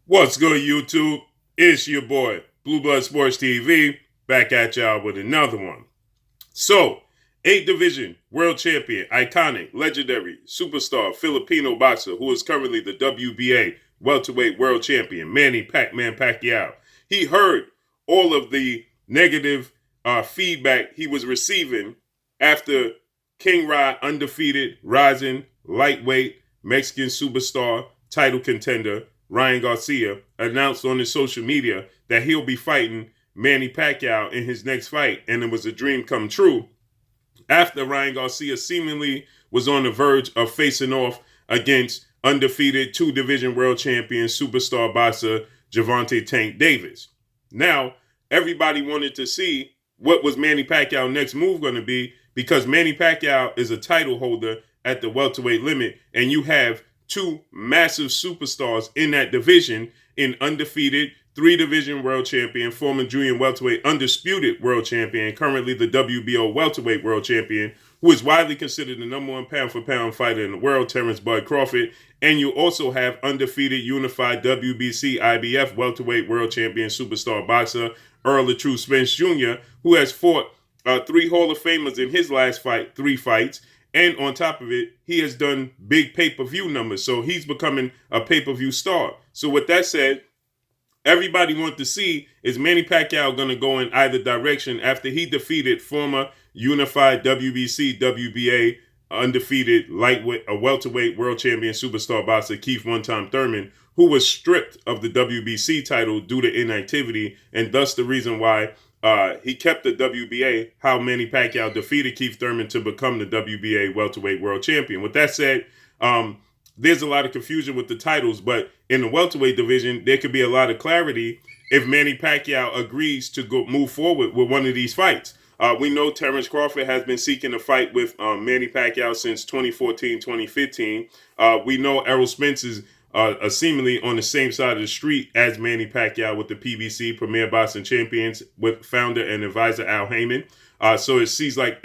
What's good, YouTube? It's your boy, Blue Blood Sports TV, back at y'all with another one. So, 8 division world champion, iconic, legendary, superstar, Filipino boxer who is currently the WBA welterweight world champion, Manny Pac-Man Pacquiao. He heard all of the negative feedback he was receiving after King Rye, undefeated, rising, lightweight, Mexican superstar, title contender, Ryan Garcia, announced on his social media that he'll be fighting Manny Pacquiao in his next fight, and it was a dream come true after Ryan Garcia seemingly was on the verge of facing off against undefeated 2 division world champion superstar boxer Gervonta Tank Davis. Now, everybody wanted to see what was Manny Pacquiao's next move going to be, because Manny Pacquiao is a title holder at the welterweight limit, and you have 2 massive superstars in that division in undefeated 3 division world champion, former junior welterweight undisputed world champion, currently the WBO welterweight world champion, who is widely considered the #1 pound-for-pound fighter in the world, Terrence Bud Crawford. And you also have undefeated unified WBC IBF welterweight world champion superstar boxer Earl of True Spence Jr., who has fought 3 Hall of Famers in his last fight, 3 fights. And on top of it, he has done big pay-per-view numbers. So he's becoming a pay-per-view star. So with that said, everybody wants to see, is Manny Pacquiao going to go in either direction after he defeated former unified WBC, WBA, undefeated lightweight, welterweight world champion superstar boxer Keith one-time Thurman, who was stripped of the WBC title due to inactivity, and thus the reason why he kept the WBA, how Manny Pacquiao defeated Keith Thurman to become the WBA welterweight world champion. With that said, there's a lot of confusion with the titles, but in the welterweight division, there could be a lot of clarity if Manny Pacquiao agrees to move forward with one of these fights. We know Terrence Crawford has been seeking a fight with Manny Pacquiao since 2014, 2015. We know Errol Spence is seemingly on the same side of the street as Manny Pacquiao with the PBC, Premier Boxing Champions, with founder and advisor Al Heyman. So it seems like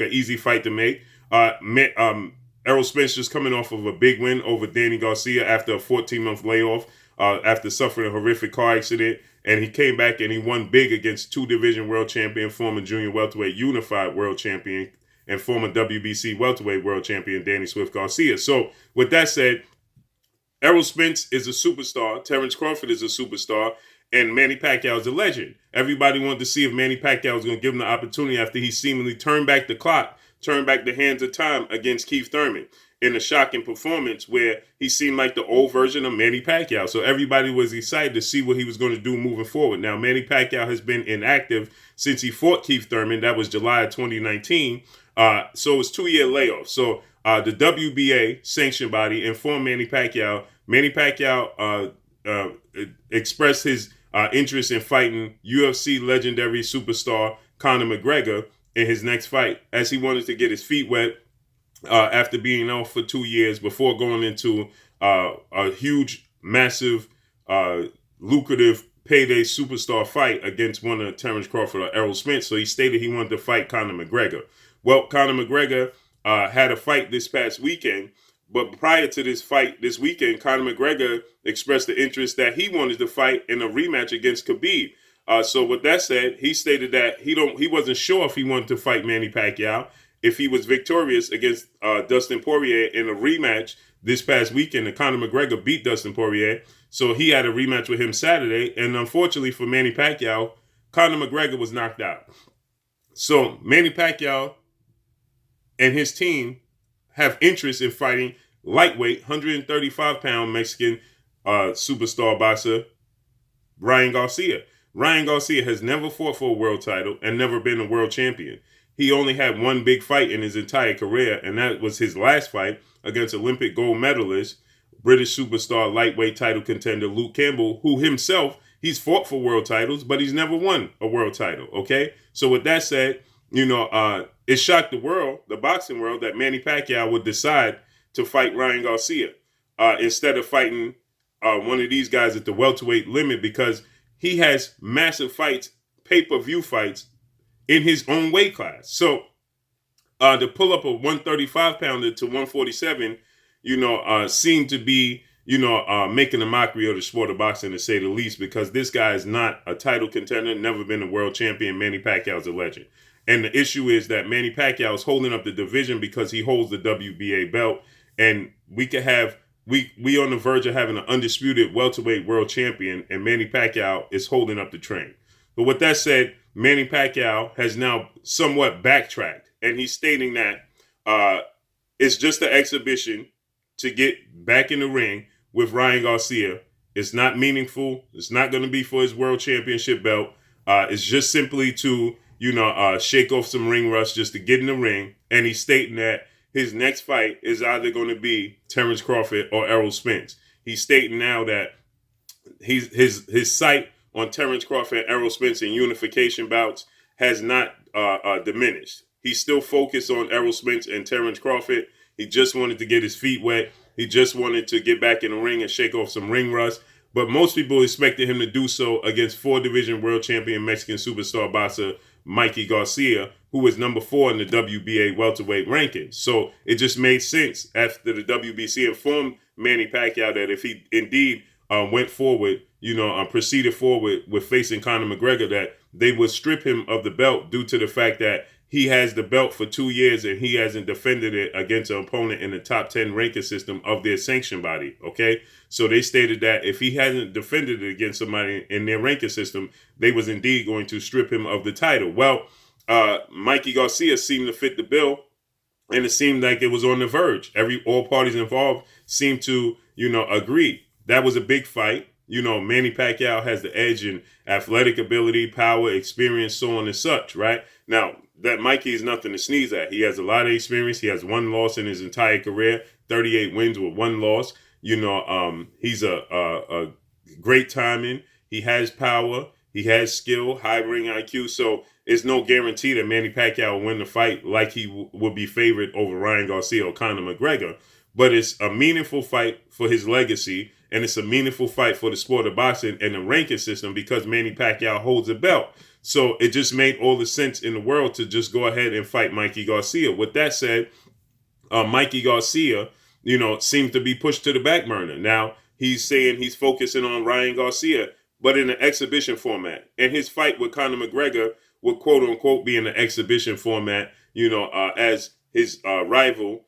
an easy fight to make. Errol Spence just coming off of a big win over Danny Garcia after a 14-month layoff, after suffering a horrific car accident. And he came back and he won big against 2 division world champion, former junior welterweight unified world champion, and former WBC welterweight world champion Danny Swift Garcia. So with that said, Errol Spence is a superstar, Terrence Crawford is a superstar, and Manny Pacquiao is a legend. Everybody wanted to see if Manny Pacquiao was going to give him the opportunity after he seemingly turned back the clock, turned back the hands of time against Keith Thurman in a shocking performance where he seemed like the old version of Manny Pacquiao. So everybody was excited to see what he was going to do moving forward. Now, Manny Pacquiao has been inactive since he fought Keith Thurman. That was July of 2019. So it's 2-year layoff. So the WBA sanctioned body informed Manny Pacquiao. Manny Pacquiao expressed his interest in fighting UFC legendary superstar Conor McGregor in his next fight, as he wanted to get his feet wet after being out for 2 years before going into a huge, massive, lucrative payday superstar fight against one of Terrence Crawford or Errol Spence. So he stated he wanted to fight Conor McGregor. Well, Conor McGregor had a fight this past weekend, but prior to this fight this weekend, Conor McGregor expressed the interest that he wanted to fight in a rematch against Khabib. So with that said, he stated that he wasn't sure if he wanted to fight Manny Pacquiao if he was victorious against Dustin Poirier in a rematch this past weekend. And Conor McGregor beat Dustin Poirier, so he had a rematch with him Saturday. And unfortunately for Manny Pacquiao, Conor McGregor was knocked out. So Manny Pacquiao and his team have interest in fighting lightweight, 135-pound Mexican superstar boxer Ryan Garcia. Ryan Garcia has never fought for a world title and never been a world champion. He only had one big fight in his entire career, and that was his last fight against Olympic gold medalist, British superstar lightweight title contender Luke Campbell, who himself, he's fought for world titles, but he's never won a world title, okay? So with that said, it shocked the world, the boxing world, that Manny Pacquiao would decide to fight Ryan Garcia instead of fighting one of these guys at the welterweight limit, because he has massive fights, pay-per-view fights, in his own weight class. So to pull up a 135-pounder to 147, seemed to be, making a mockery of the sport of boxing, to say the least, because this guy is not a title contender, never been a world champion. Manny Pacquiao is a legend. And the issue is that Manny Pacquiao is holding up the division because he holds the WBA belt. And we on the verge of having an undisputed welterweight world champion, and Manny Pacquiao is holding up the train. But with that said, Manny Pacquiao has now somewhat backtracked, and he's stating that it's just an exhibition to get back in the ring with Ryan Garcia. It's not meaningful. It's not going to be for his world championship belt. It's just simply to, shake off some ring rust, just to get in the ring. And he's stating that his next fight is either going to be Terrence Crawford or Errol Spence. He's stating now that his sight on Terrence Crawford and Errol Spence in unification bouts has not diminished. He's still focused on Errol Spence and Terrence Crawford. He just wanted to get his feet wet. He just wanted to get back in the ring and shake off some ring rust. But most people expected him to do so against 4-division world champion Mexican superstar boxer Mikey Garcia, who was number 4 in the WBA welterweight rankings. So it just made sense after the WBC informed Manny Pacquiao that if he indeed went forward, proceeded forward with facing Conor McGregor, that they would strip him of the belt due to the fact that he has the belt for 2 years and he hasn't defended it against an opponent in the top 10 ranking system of their sanction body. Okay. So they stated that if he hasn't defended it against somebody in their ranking system, they was indeed going to strip him of the title. Well, Mikey Garcia seemed to fit the bill, and it seemed like it was on the verge. All parties involved seemed to, agree. That was a big fight. Manny Pacquiao has the edge in athletic ability, power, experience, so on and such, right? Now, that Mikey is nothing to sneeze at. He has a lot of experience. He has 1 loss in his entire career, 38 wins with 1 loss. He's a great timing. He has power. He has skill, high ring IQ. So it's no guarantee that Manny Pacquiao will win the fight like he would be favored over Ryan Garcia or Conor McGregor. But it's a meaningful fight for his legacy, and it's a meaningful fight for the sport of boxing and the ranking system because Manny Pacquiao holds a belt. So it just made all the sense in the world to just go ahead and fight Mikey Garcia. With that said, Mikey Garcia, seems to be pushed to the back burner. Now, he's saying he's focusing on Ryan Garcia, but in an exhibition format. And his fight with Conor McGregor would, quote unquote, be in an exhibition format, as his rival,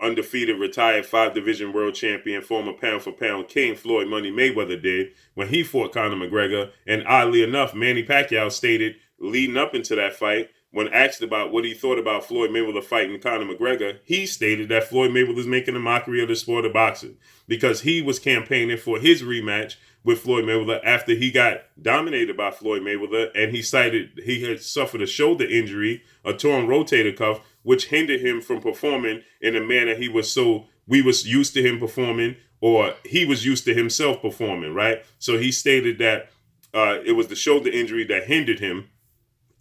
undefeated, retired 5-division world champion, former pound-for-pound king Floyd Money Mayweather did when he fought Conor McGregor. And oddly enough, Manny Pacquiao stated leading up into that fight, when asked about what he thought about Floyd Mayweather fighting Conor McGregor, he stated that Floyd Mayweather is making a mockery of the sport of boxing because he was campaigning for his rematch with Floyd Mayweather after he got dominated by Floyd Mayweather, and he cited he had suffered a shoulder injury, a torn rotator cuff, which hindered him from performing in a manner we was used to him performing, or he was used to himself performing, right? So he stated that it was the shoulder injury that hindered him,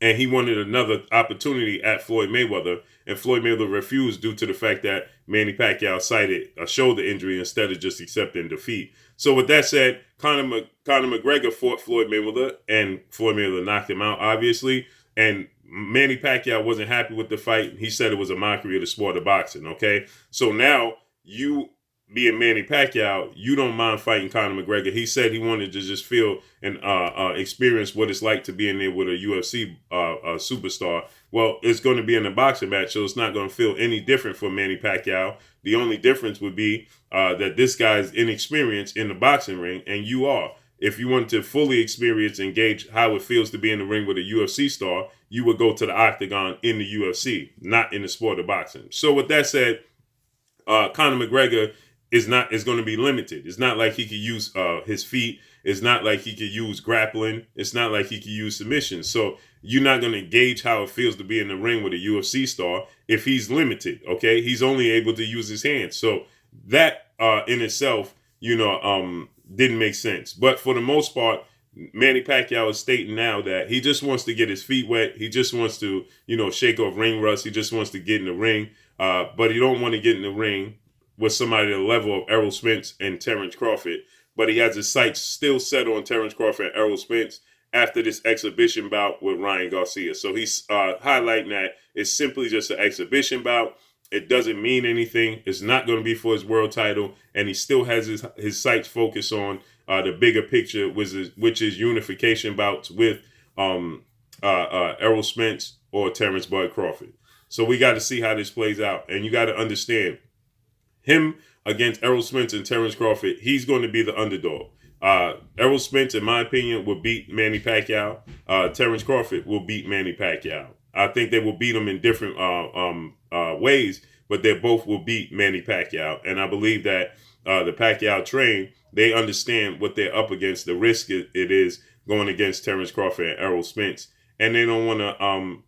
and he wanted another opportunity at Floyd Mayweather, and Floyd Mayweather refused due to the fact that Manny Pacquiao cited a shoulder injury instead of just accepting defeat. So with that said, Conor McGregor fought Floyd Mayweather, and Floyd Mayweather knocked him out, obviously, and Manny Pacquiao wasn't happy with the fight. He said it was a mockery of the sport of boxing, okay? So now, you being Manny Pacquiao, you don't mind fighting Conor McGregor. He said he wanted to just feel and experience what it's like to be in there with a UFC superstar. Well, it's going to be in a boxing match, so it's not going to feel any different for Manny Pacquiao. The only difference would be that this guy's inexperienced in the boxing ring, and you are. If you want to fully experience and gauge how it feels to be in the ring with a UFC star, you would go to the octagon in the UFC, not in the sport of boxing. So with that said, Conor McGregor is going to be limited. It's not like he could use his feet. It's not like he could use grappling. It's not like he could use submission. So you're not going to gauge how it feels to be in the ring with a UFC star if he's limited, okay? He's only able to use his hands. So that in itself, didn't make sense. But for the most part, Manny Pacquiao is stating now that he just wants to get his feet wet. He just wants to, shake off ring rust. He just wants to get in the ring. But he don't want to get in the ring with somebody at the level of Errol Spence and Terrence Crawford. But he has his sights still set on Terrence Crawford and Errol Spence after this exhibition bout with Ryan Garcia. So he's highlighting that it's simply just an exhibition bout. It doesn't mean anything. It's not going to be for his world title, and he still has his sights focused on the bigger picture, which is unification bouts with Errol Spence or Terrence Bud Crawford. So we got to see how this plays out, and you got to understand him against Errol Spence and Terrence Crawford. He's going to be the underdog. Errol Spence, in my opinion, will beat Manny Pacquiao. Terrence Crawford will beat Manny Pacquiao. I think they will beat him in different ways, but they both will beat Manny Pacquiao. And I believe that the Pacquiao train, they understand what they're up against, the risk it is going against Terrence Crawford and Errol Spence. And they don't want to,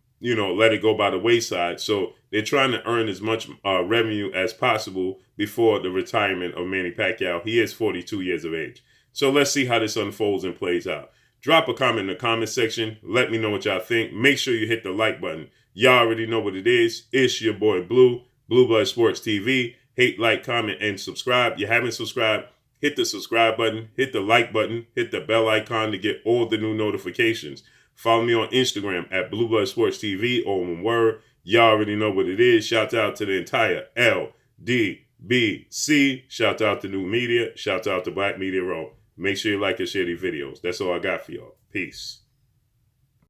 let it go by the wayside. So they're trying to earn as much revenue as possible before the retirement of Manny Pacquiao. He is 42 years of age. So let's see how this unfolds and plays out. Drop a comment in the comment section. Let me know what y'all think. Make sure you hit the like button. Y'all already know what it is. It's your boy Blue Blood Sports TV. Hate, like, comment, and subscribe. You haven't subscribed, hit the subscribe button, hit the like button, hit the bell icon to get all the new notifications. Follow me on Instagram at Blue Blood Sports TV, or one word. Y'all already know what it is. Shout out to the entire LDBC. Shout out to New Media. Shout out to Black Media Row. Make sure you like and share these videos. That's all I got for y'all. Peace.